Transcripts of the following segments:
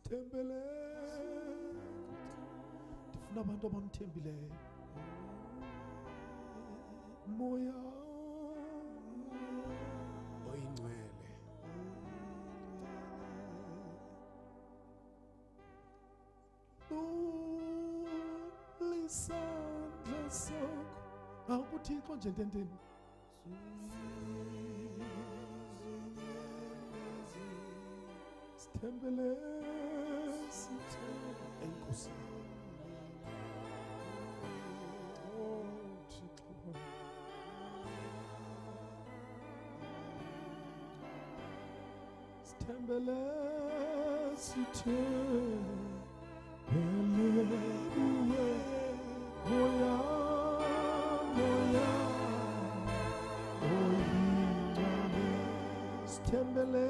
Sithembele ndifuna abantu abamthembileyo moya oyingcwele lisandla sakho akuthixo nje ntenteni sithembele enkosi sithembele sithembele kuwe moya moya oyingcwele sithembele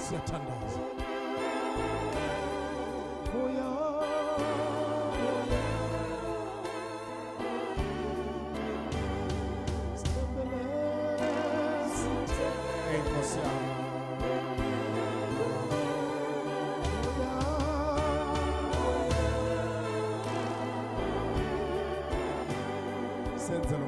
siyathandaza moya sithembele enkosi yami senze lo